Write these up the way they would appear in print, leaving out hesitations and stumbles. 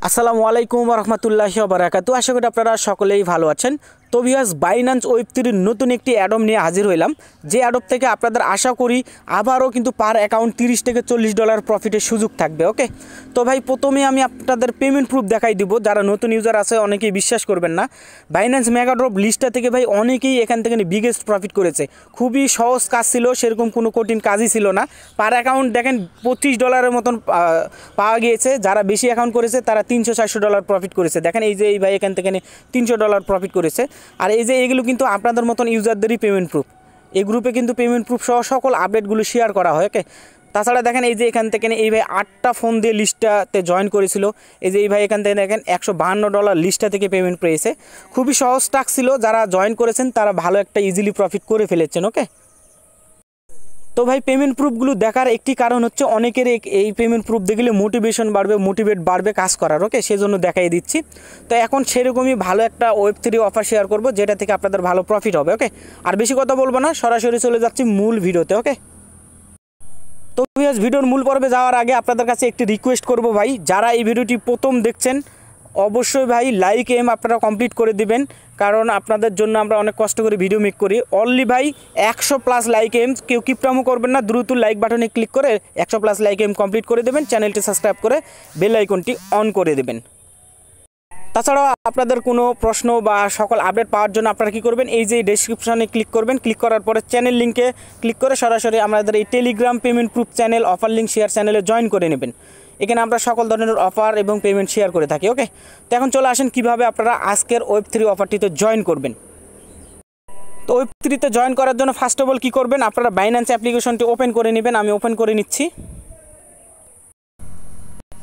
আসসালামু আলাইকুম রহমতুল্লাহি ওয়া বারাকাতুহু। আশা করি আপনারা সকলেই ভালো আছেন। তো ভিউয়ার্স, বাইন্যান্স ওয়েব3 নতুন একটি অ্যাডম নিয়ে হাজির হইলাম, যে অ্যাডপ থেকে আপনাদের আশা করি আবারও কিন্তু পার অ্যাকাউন্ট $30 থেকে $40 প্রফিটের সুযোগ থাকবে। ওকে, তো ভাই প্রথমে আমি আপনাদের পেমেন্ট প্রুফ দেখাই দিব। যারা নতুন ইউজার আছে অনেকেই বিশ্বাস করবেন না, বাইন্যান্স মেগা ড্রপ লিস্টটা থেকে ভাই অনেকেই এখান থেকে বিগেস্ট প্রফিট করেছে। খুবই সহজ কাজ ছিল, সেরকম কোনো কঠিন কাজই ছিল না। পার অ্যাকাউন্ট দেখেন $25 মতন পাওয়া গিয়েছে। যারা বেশি অ্যাকাউন্ট করেছে তারা $300-400 প্রফিট করেছে। দেখেন এই যে এই ভাই এখান থেকে $300 প্রফিট করেছে। আর এই যে এগুলো কিন্তু আপনাদের মতন ইউজারদেরই পেমেন্ট প্রুফ। এই গ্রুপে কিন্তু পেমেন্ট প্রুফ সহ সকল আপডেটগুলো শেয়ার করা হয়। ওকে, তাছাড়া দেখেন এই যে এখান থেকে এই ভাই 8টা ফোন দিয়ে লিস্টটাতে জয়েন করেছিল। এই যে এই ভাই এখান থেকে দেখেন $152 লিস্টটা থেকে পেমেন্ট পেয়েছে। খুবই সহজ টাস্ক ছিল, যারা জয়েন করেছেন তারা ভালো একটা ইজিলি প্রফিট করে ফেলেছেন। ওকে, তো ভাই পেমেন্ট প্রুফগুলো দেখার একটি কারণ হচ্ছে অনেকের এই পেমেন্ট প্রুফ দেখলে মোটিভেশন বাড়বে, মোটিভেট বাড়বে কাজ করার। ওকে, সেজন্য দেখাই দিচ্ছি। তো এখন সেরকমই ভালো একটা ওয়েব3 অফার শেয়ার করব, যেটা থেকে আপনাদের ভালো প্রফিট হবে। ওকে, আর বেশি কথা বলবো না, সরাসরি চলে যাচ্ছি মূল ভিডিওতে। ওকে, তো ভিডিওর মূল পর্বে যাওয়ার আগে আপনাদের কাছে একটি রিকোয়েস্ট করব ভাই, যারা এই ভিডিওটি প্রথম দেখছেন অবশ্যই ভাই লাইক আপনারা কমপ্লিট করে দিবেন, কারণ আপনাদের জন্য আমরা অনেক কষ্ট করে ভিডিও মেক করি। অনলি ভাই 100+ লাইক কেউ কিপটামো করবেন না, দ্রুত লাইক বাটনে ক্লিক করে 100+ লাইক কমপ্লিট করে দেবেন। চ্যানেলটি সাবস্ক্রাইব করে বেল আইকনটি অন করে দেবেন। তাছাড়াও আপনাদের কোনো প্রশ্ন বা সকল আপডেট পাওয়ার জন্য আপনারা কী করবেন, এই যে ডেসক্রিপশনে ক্লিক করবেন। ক্লিক করার পরে চ্যানেল লিঙ্কে ক্লিক করে সরাসরি আমাদের এই Telegram payment proof channel offer link share চ্যানেলে জয়েন করে নেবেন। এখানে আমরা সকল ধরনের অফার এবং পেমেন্ট শেয়ার করে থাকি। ওকে, তো এখন চলে আসেন কীভাবে আপনারা আজকের ওয়েব3 অফারটিতে জয়েন করবেন। তো ওয়েব3তে জয়েন করার জন্য ফার্স্ট অফ অল কী করবেন, আপনারা বাইন্যান্স অ্যাপ্লিকেশনটি ওপেন করে নেবেন। আমি ওপেন করে নিচ্ছি।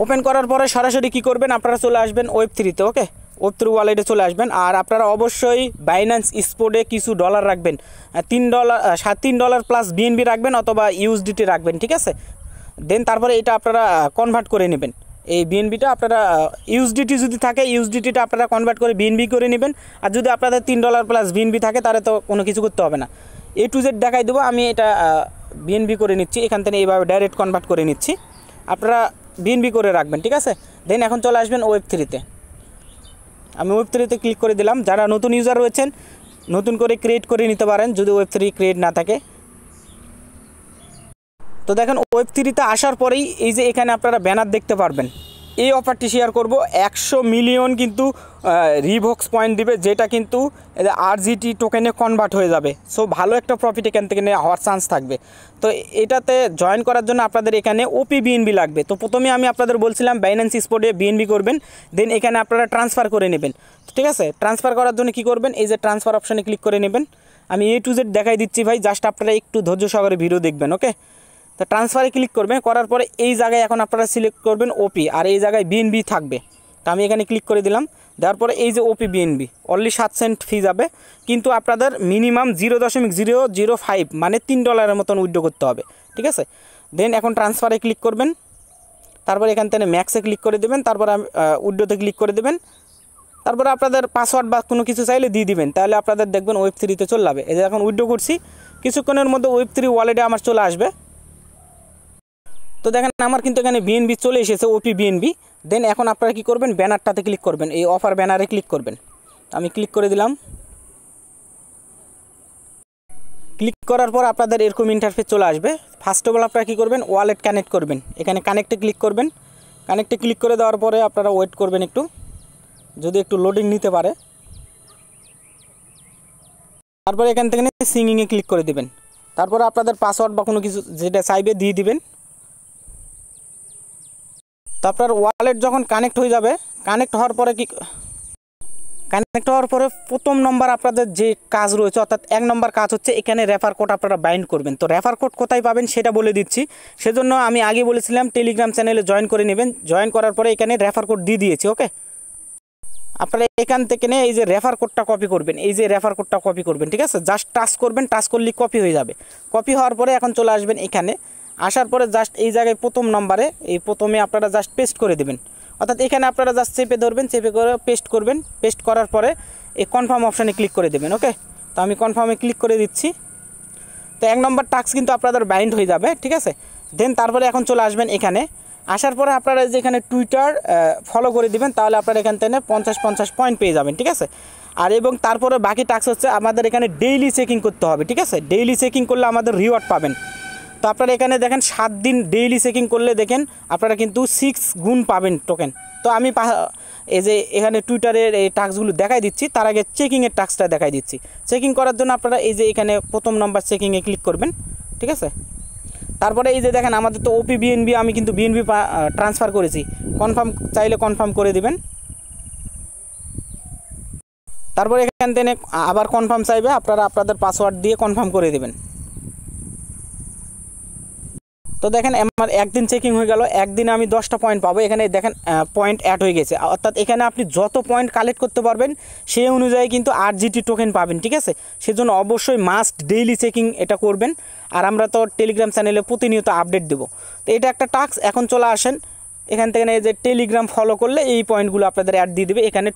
ওপেন করার পরে সরাসরি কী করবেন, আপনারা চলে আসবেন ওয়েব3তে। ওকে, ওয়েব3 ওয়ালেটে চলে আসবেন। আর আপনারা অবশ্যই বাইন্যান্স স্পটে কিছু ডলার রাখবেন, $3 প্লাস বিএনবি রাখবেন অথবা ইউএসডিটি রাখবেন। ঠিক আছে, দেন তারপরে এটা আপনারা কনভার্ট করে নেবেন। এই বিএনবিটা আপনারা ইউএসডিটি যদি থাকে ইউএসডিটিটা আপনারা কনভার্ট করে বিএনবি করে নেবেন। আর যদি আপনাদের $3 প্লাস বিএনবি থাকে তাহলে তো কোনো কিছু করতে হবে না। A to Z দেখাই দেবো। আমি এটা বিএনবি করে নিচ্ছি, এখান থেকে এইভাবে ডাইরেক্ট কনভার্ট করে নিচ্ছি। আপনারা বিএনবি করে রাখবেন। ঠিক আছে, দেন এখন চলে আসবেন ওয়েব3তে। আমি ওয়েব3তে ক্লিক করে দিলাম। যারা নতুন ইউজার রয়েছেন নতুন করে ক্রিয়েট করে নিতে পারেন যদি ওয়েব3 ক্রিয়েট না থাকে। তো দেখেন ওয়েব3তে আসার পরেই এই যে এখানে আপনারা ব্যানার দেখতে পারবেন। এই অফারটি শেয়ার করব, 100 মিলিয়ন কিন্তু রিভক্স পয়েন্ট দিবে, যেটা কিন্তু আরজিটি টোকেনে কনভার্ট হয়ে যাবে। সো ভালো একটা প্রফিট এখান থেকে হওয়ার চান্স থাকবে। তো এটাতে জয়েন করার জন্য আপনাদের এখানে ওপি বিএনবি লাগবে। তো প্রথমে আমি আপনাদের বলছিলাম বাইন্যান্স স্পটে বিএনবি করবেন, দেন এখানে আপনারা ট্রান্সফার করে নেবেন। ঠিক আছে, ট্রান্সফার করার জন্য কী করবেন, এই যে ট্রান্সফার অপশানে ক্লিক করে নেবেন। আমি A to Z দেখাই দিচ্ছি ভাই, জাস্ট আপনারা একটু ধৈর্য সহকারে ভিডিও দেখবেন। ওকে, তো ট্রান্সফারে ক্লিক করবেন। করার পরে এই জায়গায় এখন আপনারা সিলেক্ট করবেন ওপি, আর এই জায়গায় বিএনবি থাকবে। তো আমি এখানে ক্লিক করে দিলাম। দেওয়ার পরে এই যে ওপি বিএনবি অনলি 7 সেন্ট ফি যাবে, কিন্তু আপনাদের মিনিমাম 0.005 মানে $3 মতন উইথড্র করতে হবে। ঠিক আছে, দেন এখন ট্রান্সফারে ক্লিক করবেন। তারপরে এখান থেকে ম্যাক্সে ক্লিক করে দেবেন। তারপরে উইথড্রোতে ক্লিক করে দেবেন। তারপরে আপনাদের পাসওয়ার্ড বা কোনো কিছু চাইলে দিয়ে দিবেন, তাহলে আপনাদের দেখবেন ওয়েব3তে চলে যাবে। এই যে এখন উইথড্রো করছি, কিছুক্ষণের মধ্যে ওয়েব3 ওয়ালেটে আমার চলে আসবে। তো দেখেন আমার কিন্তু এখানে বিএনবি চলে এসেছে, ওপি বিএনবি। দেন এখন আপনারা কী করবেন, ব্যানারটাতে ক্লিক করবেন, এই অফার ব্যানারে ক্লিক করবেন। আমি ক্লিক করে দিলাম। ক্লিক করার পর আপনাদের এরকম ইন্টারফেস চলে আসবে। ফার্স্ট অফ অল আপনারা কী করবেন, ওয়ালেট কানেক্ট করবেন। এখানে কানেক্টে ক্লিক করবেন। কানেক্টে ক্লিক করে দেওয়ার পরে আপনারা ওয়েট করবেন একটু, যদি একটু লোডিং নিতে পারে। তারপরে এখান থেকে সিঙ্গিংয়ে ক্লিক করে দেবেন। তারপরে আপনাদের পাসওয়ার্ড বা কোনো কিছু যেটা চাইবে দিয়ে দিবেন। তো আপনার ওয়ালেট যখন কানেক্ট হয়ে যাবে, কানেক্ট হওয়ার পরে প্রথম নম্বর আপনাদের যে কাজ রয়েছে, অর্থাৎ 1 নম্বর কাজ হচ্ছে এখানে রেফার কোড আপনারা বাইন্ড করবেন। তো রেফার কোড কোথায় পাবেন সেটা বলে দিচ্ছি। সেজন্য আমি আগে বলেছিলাম টেলিগ্রাম চ্যানেলে জয়েন করে নেবেন। জয়েন করার পরে এখানে রেফার কোড দিয়ে দিয়েছি। ওকে, আপনারা এখান থেকে এই যে রেফার কোডটা কপি করবেন, এই যে রেফার কোডটা কপি করবেন। ঠিক আছে, জাস্ট টাচ করবেন, টাচ করলেই কপি হয়ে যাবে। কপি হওয়ার পরে এখন চলে আসবেন এখানে। আসার পরে জাস্ট এই জায়গায় প্রথম নম্বরে এই প্রথমে আপনারা জাস্ট পেস্ট করে দেবেন। অর্থাৎ এখানে আপনারা জাস্ট চেপে ধরবেন, চেপে করে পেস্ট করবেন। পেস্ট করার পরে এই কনফার্ম অপশানে ক্লিক করে দেবেন। ওকে, তো আমি কনফার্মে ক্লিক করে দিচ্ছি। তো 1 নম্বর টাস্ক কিন্তু আপনাদের বাইন্ড হয়ে যাবে। ঠিক আছে, দেন তারপরে এখন চলে আসবেন এখানে। আসার পরে আপনারা যেখানে টুইটার ফলো করে দিবেন, তাহলে আপনারা এখান থেকে 50 পয়েন্ট পেয়ে যাবেন, ঠিক আছে। আর এবং তারপরে বাকি টাস্ক হচ্ছে আমাদের এখানে ডেইলি চেকিং করতে হবে, ঠিক আছে। ডেইলি চেকিং করলে আমাদের রিওয়ার্ড পাবেন। তো আপনারা এখানে দেখেন 7 দিন ডেইলি চেকিং করলে দেখেন আপনারা কিন্তু 6 গুণ পাবেন টোকেন। তো আমি এই যে এখানে টুইটারের এই টাস্কগুলো দেখাই দিচ্ছি, তার আগে চেকিংয়ের টাস্কটা দেখাই দিচ্ছি। চেকিং করার জন্য আপনারা এই যে এখানে প্রথম নাম্বার চেকিংয়ে ক্লিক করবেন, ঠিক আছে। তারপরে এই যে দেখেন আমাদের তো ওপি বিএনবি, আমি কিন্তু বিএনবি ট্রান্সফার করেছি। কনফার্ম চাইলে কনফার্ম করে দিবেন। তারপরে এখান থেকে আবার কনফার্ম চাইবে, আপনারা আপনাদের পাসওয়ার্ড দিয়ে কনফার্ম করে দেবেন। তো দেখেন আমার একদিন চেকিং হয়ে গেল, একদিনে আমি 10টা পয়েন্ট পাবো। এখানে দেখেন পয়েন্ট অ্যাড হয়ে গেছে, অর্থাৎ এখানে আপনি যত পয়েন্ট কালেক্ট করতে পারবেন সেই অনুযায়ী কিন্তু 8 জিটি টোকেন পাবেন, ঠিক আছে। সেজন্য অবশ্যই মাস্ট ডেইলি চেকিং এটা করবেন। আর আমরা তো টেলিগ্রাম চ্যানেলে প্রতিনিয়ত আপডেট দেবো। তো এটা একটা টাস্ক। এখন চলে আসেন এখান থেকে, এই যে টেলিগ্রাম ফলো করলে এই পয়েন্টগুলো আপনাদের অ্যাড দিয়ে দেবে। এখানে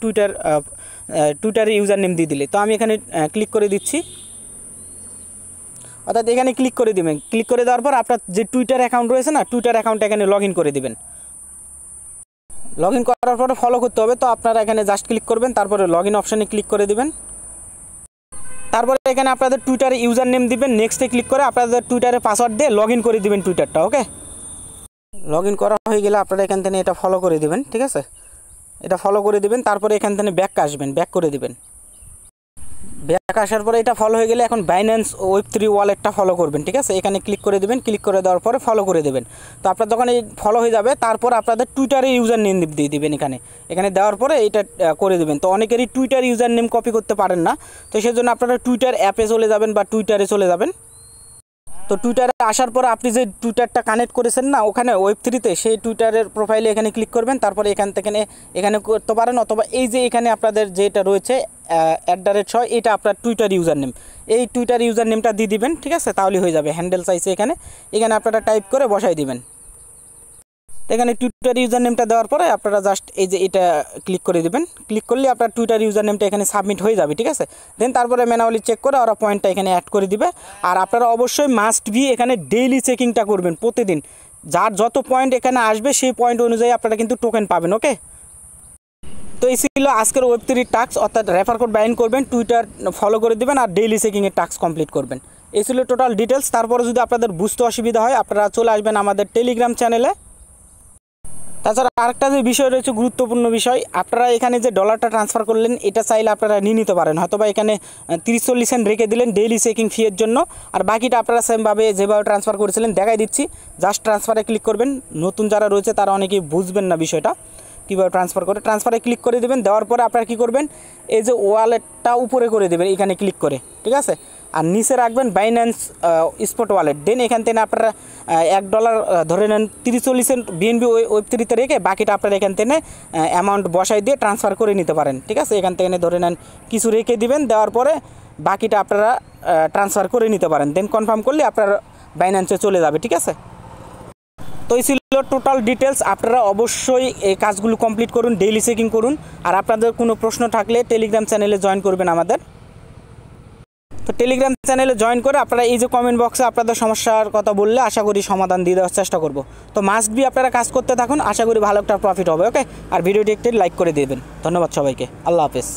টুইটারে ইউজার নেম দিয়ে দিলে, তো আমি এখানে ক্লিক করে দিচ্ছি। অর্থাৎ এখানে ক্লিক করে দেবেন। ক্লিক করে দেওয়ার পর আপনার যে টুইটার অ্যাকাউন্ট রয়েছে না, টুইটার অ্যাকাউন্টে এখানে লগ ইন করে দেবেন। লগ ইন করার পরে ফলো করতে হবে, তো আপনারা এখানে জাস্ট ক্লিক করবেন, তারপরে লগ ইন অপশানে ক্লিক করে দেবেন। তারপরে এখানে আপনাদের টুইটারে ইউজার নেম দিবেন, নেক্সটে ক্লিক করে আপনাদের টুইটারে পাসওয়ার্ড দিয়ে লগ ইন করে দেবেন টুইটারটা, ওকে। লগ ইন করা হয়ে গেলে আপনারা এখান থেকে এটা ফলো করে দেবেন, ঠিক আছে। এটা ফলো করে দেবেন, তারপরে এখান থেকে ব্যাক আসবেন, ব্যাক করে দেবেন। ব্যাক আসার পরে এটা ফলো হয়ে গেলে এখন বাইন্যান্স ওয়েব3 ওয়ালেটটা ফলো করবেন, ঠিক আছে। এখানে ক্লিক করে দেবেন, ক্লিক করে দেওয়ার পরে ফলো করে দেবেন। তো আপনার যখন এই ফলো হয়ে যাবে, তারপর আপনাদের টুইটারে ইউজার নেম দিয়ে দেবেন। এখানে দেওয়ার পরে এটা করে দেবেন। তো অনেকেরই টুইটার ইউজার নেম কপি করতে পারেন না, তো সেজন্য আপনারা টুইটার অ্যাপে চলে যাবেন বা টুইটারে চলে যাবেন। তো টুইটারে আসার পর আপনি যে টুইটারটা কানেক্ট করেছেন না ওখানে ওয়েব3তে, সেই টুইটারের প্রোফাইলে এখানে ক্লিক করবেন। তারপরে এখান থেকে এখানে করতে পারেন, অথবা এই যে এখানে আপনাদের যেটা রয়েছে @6, এটা আপনার টুইটার ইউজার নেম, এই টুইটার ইউজার নেমটা দিয়ে দিবেন, ঠিক আছে। তাহলে হয়ে যাবে। হ্যান্ডেল চাইছে এখানে আপনারা টাইপ করে বসাই দিবেন। এখানে টুইটার ইউজার নেমটা দেওয়ার পরে আপনারা জাস্ট এই যে এটা ক্লিক করে দিবেন। ক্লিক করলে আপনার টুইটার ইউজার নেমটা এখানে সাবমিট হয়ে যাবে, ঠিক আছে। দেন তারপরে ম্যানুয়ালি চেক করে ওরা পয়েন্টটা এখানে অ্যাড করে দিবে। আর আপনারা অবশ্যই মাস্ট বি এখানে ডেইলি চেকিংটা করবেন প্রতিদিন। যার যত পয়েন্ট এখানে আসবে সেই পয়েন্ট অনুযায়ী আপনারা কিন্তু টোকেন পাবেন, ওকে। তো এই ছিল আজকের ওয়েব3 টাস্ক, অর্থাৎ রেফার কোড বাইন্ড করবেন, টুইটার ফলো করে দেবেন আর ডেইলি চেকিংয়ের টাস্ক কমপ্লিট করবেন। এই ছিল টোটাল ডিটেলস। তারপরে যদি আপনাদের বুঝতে অসুবিধা হয় আপনারা চলে আসবেন আমাদের টেলিগ্রাম চ্যানেলে। তাছাড়া আরেকটা যে বিষয় রয়েছে, গুরুত্বপূর্ণ বিষয়, আপনারা এখানে যে ডলারটা ট্রান্সফার করলেন এটা চাইলে আপনারা নিয়ে নিতে পারেন, হয়তোবা এখানে 30-40 সেন্ট রেখে দিলেন ডেইলি চেকিং ফিয়ের জন্য। আর বাকিটা আপনারা সেমভাবে যেভাবে ট্রান্সফার করেছিলেন দেখাই দিচ্ছি, জাস্ট ট্রান্সফারে ক্লিক করবেন। নতুন যারা রয়েছে তারা অনেকেই বুঝবেন না বিষয়টা কীভাবে ট্রান্সফার করে। ট্রান্সফারে ক্লিক করে দেবেন, দেওয়ার পরে আপনারা কী করবেন, এই যে ওয়ালেটটা উপরে করে দেবেন এখানে ক্লিক করে, ঠিক আছে। আর নিচে রাখবেন বাইন্যান্স স্পট ওয়ালেট। দেন এখান থেকে আপনারা $1 ধরে নেন, 30-40 সেন্ট বিএনবি ওয়েব3তে রেখে বাকিটা আপনারা এখান থেকে অ্যামাউন্ট বসাই দিয়ে ট্রান্সফার করে নিতে পারেন, ঠিক আছে। এখান থেকে ধরে নেন কিছু রেখে দিবেন, দেওয়ার পরে বাকিটা আপনারা ট্রান্সফার করে নিতে পারেন। দেন কনফার্ম করলে আপনার বাইন্যান্সে চলে যাবে, ঠিক আছে। তো এই ছিল টোটাল ডিটেলস। আপনারা অবশ্যই এই কাজগুলো কমপ্লিট করুন, ডেইলি চেকিং করুন। আর আপনাদের কোনো প্রশ্ন থাকলে টেলিগ্রাম চ্যানেলে জয়েন করবেন আমাদের। তো টেলিগ্রাম চ্যানেলে জয়েন করে আপনারা এই যে কমেন্ট বক্সে আপনাদের সমস্যার কথা বললে আশা করি সমাধান দিয়ে দেওয়ার চেষ্টা করব। তো মাস্ট বি আপনারা কাজ করতে থাকুন, আশা করি ভালো একটা প্রফিট হবে, ওকে। আর ভিডিওটি একটি লাইক করে দেবেন। ধন্যবাদ সবাইকে, আল্লাহ হাফেজ।